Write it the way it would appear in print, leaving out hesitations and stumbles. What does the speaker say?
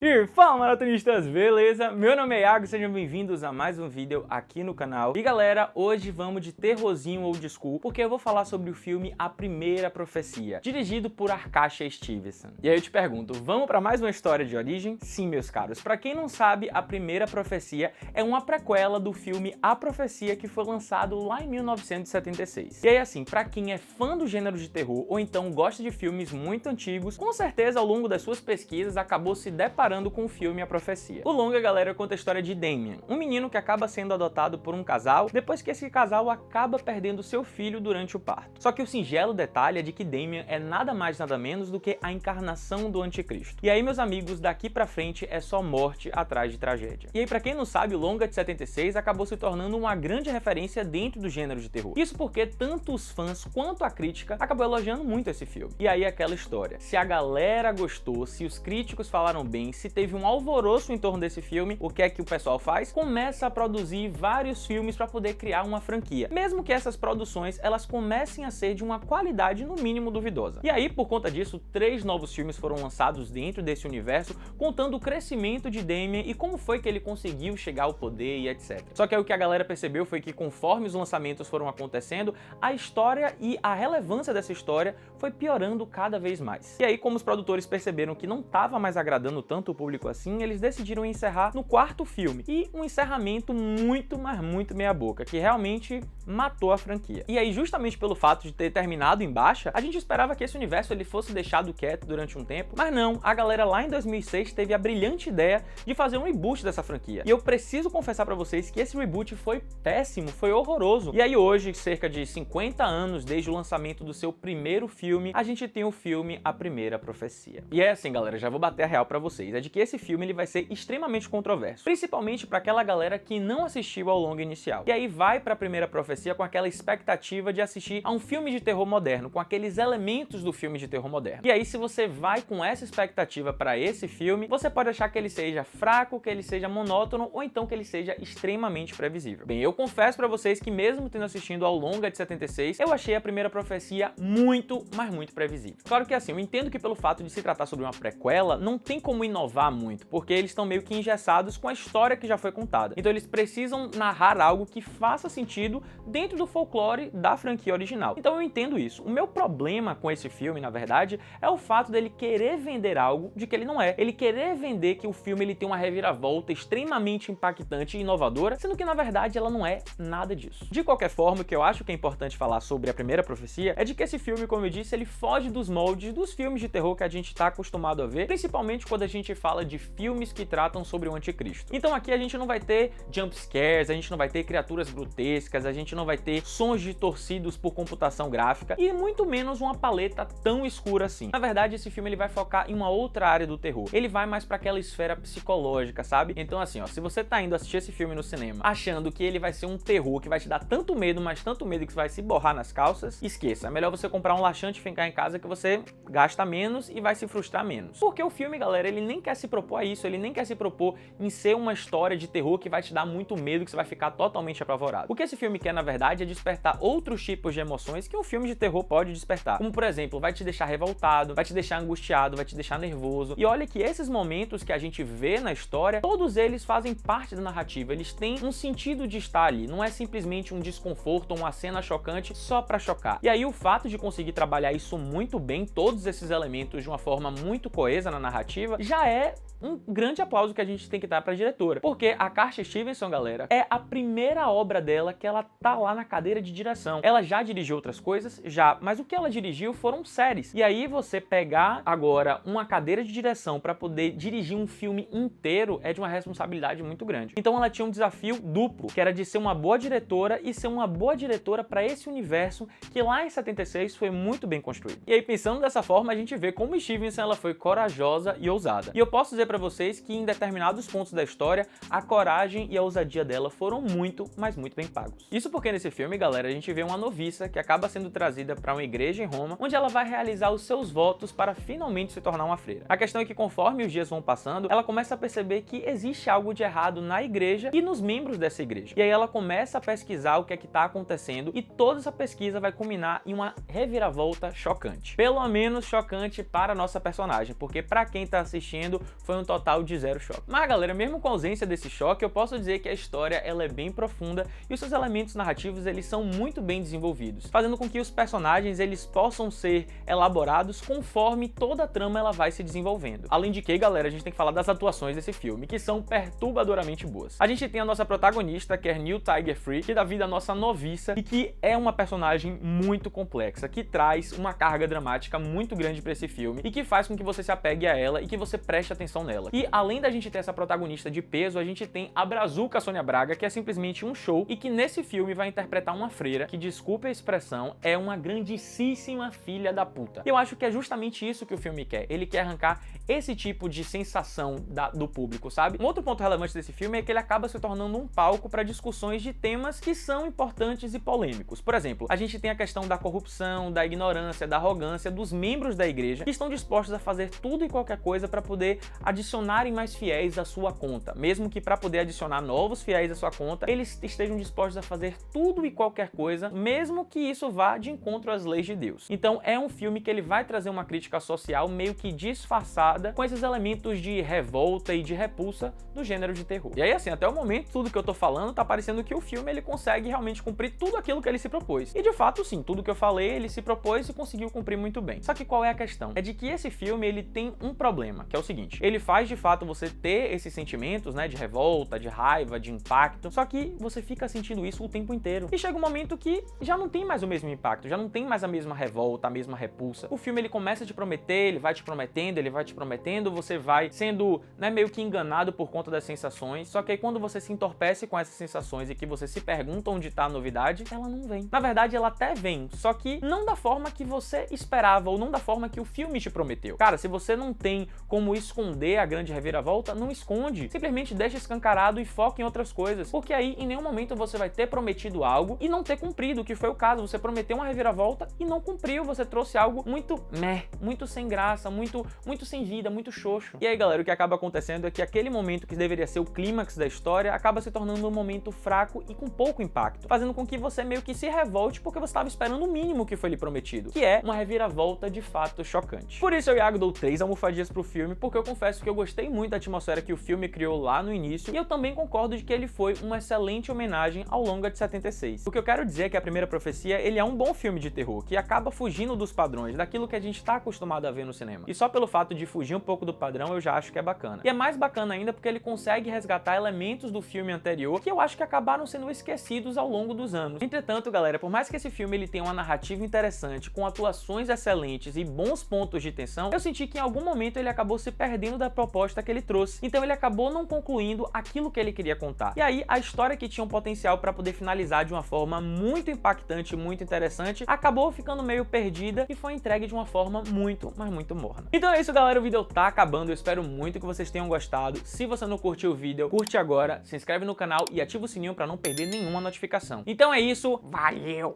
E fala, maratonistas, beleza? Meu nome é Iago, sejam bem-vindos a mais um vídeo aqui no canal. E galera, hoje vamos de terrorzinho old school, porque eu vou falar sobre o filme A Primeira Profecia, dirigido por Arcacha Stevenson. E aí eu te pergunto, vamos para mais uma história de origem? Sim, meus caros. Para quem não sabe, A Primeira Profecia é uma prequela do filme A Profecia, que foi lançado lá em 1976. E aí assim, para quem é fã do gênero de terror, ou então gosta de filmes muito antigos, com certeza ao longo das suas pesquisas acabou se deparando com o filme A Profecia. O longa, galera, conta a história de Damien, um menino que acaba sendo adotado por um casal, depois que esse casal acaba perdendo seu filho durante o parto. Só que o singelo detalhe é de que Damien é nada mais nada menos do que a encarnação do anticristo. E aí, meus amigos, daqui pra frente é só morte atrás de tragédia. E aí, pra quem não sabe, o longa de 76 acabou se tornando uma grande referência dentro do gênero de terror. Isso porque tanto os fãs quanto a crítica acabou elogiando muito esse filme. E aí aquela história, se a galera gostou, se os críticos falaram bem, se teve um alvoroço em torno desse filme, o que é que o pessoal faz? Começa a produzir vários filmes para poder criar uma franquia, mesmo que essas produções elas comecem a ser de uma qualidade no mínimo duvidosa. E aí, por conta disso, 3 novos filmes foram lançados dentro desse universo, contando o crescimento de Damien e como foi que ele conseguiu chegar ao poder e etc. Só que aí o que a galera percebeu foi que conforme os lançamentos foram acontecendo, a história e a relevância dessa história foi piorando cada vez mais. E aí, como os produtores perceberam que não estava mais agradando tanto o público assim, eles decidiram encerrar no 4º filme. E um encerramento muito, mas muito meia boca, que realmente matou a franquia. E aí, justamente pelo fato de ter terminado em baixa, a gente esperava que esse universo ele fosse deixado quieto durante um tempo, mas não, a galera lá em 2006 teve a brilhante ideia de fazer um reboot dessa franquia. E eu preciso confessar pra vocês que esse reboot foi péssimo, foi horroroso. E aí hoje, cerca de 50 anos desde o lançamento do seu primeiro filme, a gente tem o filme A Primeira Profecia. E é assim, galera, já vou bater a real pra vocês, é de que esse filme ele vai ser extremamente controverso, principalmente para aquela galera que não assistiu ao longa inicial. E aí vai para A Primeira Profecia com aquela expectativa de assistir a um filme de terror moderno, com aqueles elementos do filme de terror moderno. E aí, se você vai com essa expectativa para esse filme, você pode achar que ele seja fraco, que ele seja monótono, ou então que ele seja extremamente previsível. Bem, eu confesso para vocês que mesmo tendo assistido ao longa de 76, eu achei A Primeira Profecia muito, mas muito previsível. Claro que assim, eu entendo que pelo fato de se tratar sobre uma prequela, não tem como inovar muito, porque eles estão meio que engessados com a história que já foi contada. Então eles precisam narrar algo que faça sentido dentro do folclore da franquia original. Então eu entendo isso. O meu problema com esse filme, na verdade, é o fato dele querer vender algo de que ele não é. Ele querer vender que o filme ele tem uma reviravolta extremamente impactante e inovadora, sendo que na verdade ela não é nada disso. De qualquer forma, o que eu acho que é importante falar sobre A Primeira Profecia é de que esse filme, como eu disse, ele foge dos moldes dos filmes de terror que a gente está acostumado a ver, principalmente quando a gente fala de filmes que tratam sobre o anticristo. Então aqui a gente não vai ter jump scares, a gente não vai ter criaturas grotescas, a gente não vai ter sons distorcidos por computação gráfica e muito menos uma paleta tão escura assim. Na verdade, esse filme ele vai focar em uma outra área do terror. Ele vai mais para aquela esfera psicológica, sabe? Então assim, ó, se você tá indo assistir esse filme no cinema achando que ele vai ser um terror que vai te dar tanto medo, mas tanto medo que você vai se borrar nas calças, esqueça. É melhor você comprar um laxante e ficar em casa que você gasta menos e vai se frustrar menos. Porque o filme, galera, ele nem quer se propor a isso, ele nem quer se propor em ser uma história de terror que vai te dar muito medo, que você vai ficar totalmente apavorado. O que esse filme quer, na verdade, é despertar outros tipos de emoções que um filme de terror pode despertar. Como, por exemplo, vai te deixar revoltado, vai te deixar angustiado, vai te deixar nervoso. E olha que esses momentos que a gente vê na história, todos eles fazem parte da narrativa, eles têm um sentido de estar ali, não é simplesmente um desconforto ou uma cena chocante só pra chocar. E aí o fato de conseguir trabalhar isso muito bem, todos esses elementos de uma forma muito coesa na narrativa, já é um grande aplauso que a gente tem que dar pra diretora. Porque a Arcacha Stevenson, galera, é a primeira obra dela que ela tá lá na cadeira de direção. Ela já dirigiu outras coisas? Já, mas o que ela dirigiu foram séries. E aí você pegar agora uma cadeira de direção pra poder dirigir um filme inteiro é de uma responsabilidade muito grande. Então ela tinha um desafio duplo, que era de ser uma boa diretora e ser uma boa diretora pra esse universo que lá em 76 foi muito bem construído. E aí pensando dessa forma, a gente vê como Stevenson ela foi corajosa e ousada. E eu posso dizer pra vocês que em determinados pontos da história, a coragem e a ousadia dela foram muito, mas muito bem pagos. Isso porque porque nesse filme, galera, a gente vê uma noviça que acaba sendo trazida para uma igreja em Roma, onde ela vai realizar os seus votos para finalmente se tornar uma freira. A questão é que conforme os dias vão passando, ela começa a perceber que existe algo de errado na igreja e nos membros dessa igreja. E aí ela começa a pesquisar o que é que tá acontecendo e toda essa pesquisa vai culminar em uma reviravolta chocante. Pelo menos chocante para a nossa personagem, porque para quem tá assistindo foi um total de 0 choque. Mas galera, mesmo com a ausência desse choque, eu posso dizer que a história ela é bem profunda e os seus elementos narrativos eles são muito bem desenvolvidos, fazendo com que os personagens eles possam ser elaborados conforme toda a trama ela vai se desenvolvendo. Além de que, galera, a gente tem que falar das atuações desse filme, que são perturbadoramente boas. A gente tem a nossa protagonista, que é Nell Tiger-Free, que dá vida à nossa noviça e que é uma personagem muito complexa, que traz uma carga dramática muito grande para esse filme e que faz com que você se apegue a ela e que você preste atenção nela. E além da gente ter essa protagonista de peso, a gente tem a brazuca Sônia Braga, que é simplesmente um show e que nesse filme vai interpretar uma freira que, desculpe a expressão, é uma grandíssima filha da puta. E eu acho que é justamente isso que o filme quer. Ele quer arrancar esse tipo de sensação do público, sabe? Um outro ponto relevante desse filme é que ele acaba se tornando um palco para discussões de temas que são importantes e polêmicos. Por exemplo, a gente tem a questão da corrupção, da ignorância, da arrogância dos membros da igreja que estão dispostos a fazer tudo e qualquer coisa para poder adicionarem mais fiéis à sua conta, mesmo que para poder adicionar novos fiéis à sua conta, eles estejam dispostos a fazer tudo e qualquer coisa, mesmo que isso vá de encontro às leis de Deus. Então é um filme que ele vai trazer uma crítica social meio que disfarçada com esses elementos de revolta e de repulsa do gênero de terror. E aí assim, até o momento, tudo que eu tô falando tá parecendo que o filme ele consegue realmente cumprir tudo aquilo que ele se propôs. E de fato sim, tudo que eu falei ele se propôs e conseguiu cumprir muito bem. Só que qual é a questão? É de que esse filme ele tem um problema, que é o seguinte: ele faz de fato você ter esses sentimentos, né, de revolta, de raiva, de impacto, só que você fica sentindo isso o tempo inteiro. E chega um momento que já não tem mais o mesmo impacto, já não tem mais a mesma revolta, a mesma repulsa. O filme ele começa a te prometer, ele vai te prometendo, você vai sendo, né, meio que enganado por conta das sensações, só que aí quando você se entorpece com essas sensações e que você se pergunta onde tá a novidade, ela não vem. Na verdade, ela até vem, só que não da forma que você esperava ou não da forma que o filme te prometeu. Cara, se você não tem como esconder a grande reviravolta, não esconde. Simplesmente deixa escancarado e foca em outras coisas, porque aí em nenhum momento você vai ter prometido algo e não ter cumprido, que foi o caso. Você prometeu uma reviravolta e não cumpriu, você trouxe algo muito muito sem graça, muito sem vida, muito xoxo. E aí, galera, o que acaba acontecendo é que aquele momento que deveria ser o clímax da história acaba se tornando um momento fraco e com pouco impacto, fazendo com que você meio que se revolte porque você estava esperando o mínimo que foi lhe prometido, que é uma reviravolta de fato chocante. Por isso eu, Iago, dou 3 almofadinhas pro filme, porque eu confesso que eu gostei muito da atmosfera que o filme criou lá no início, e eu também concordo de que ele foi uma excelente homenagem ao longa de 76. O que eu quero dizer é que A Primeira Profecia, ele é um bom filme de terror, que acaba fugindo dos padrões, daquilo que a gente tá acostumado a ver no cinema. E só pelo fato de fugir um pouco do padrão, eu já acho que é bacana. E é mais bacana ainda porque ele consegue resgatar elementos do filme anterior que eu acho que acabaram sendo esquecidos ao longo dos anos. Entretanto, galera, por mais que esse filme ele tenha uma narrativa interessante, com atuações excelentes e bons pontos de tensão, eu senti que em algum momento ele acabou se perdendo da proposta que ele trouxe. Então ele acabou não concluindo aquilo que ele queria contar. E aí, a história que tinha um potencial para poder finalizar de uma forma muito impactante, muito interessante, acabou ficando meio perdida e foi entregue de uma forma muito, mas muito morna. Então é isso, galera, o vídeo tá acabando, eu espero muito que vocês tenham gostado. Se você não curtiu o vídeo, curte agora, se inscreve no canal e ativa o sininho para não perder nenhuma notificação. Então é isso, valeu!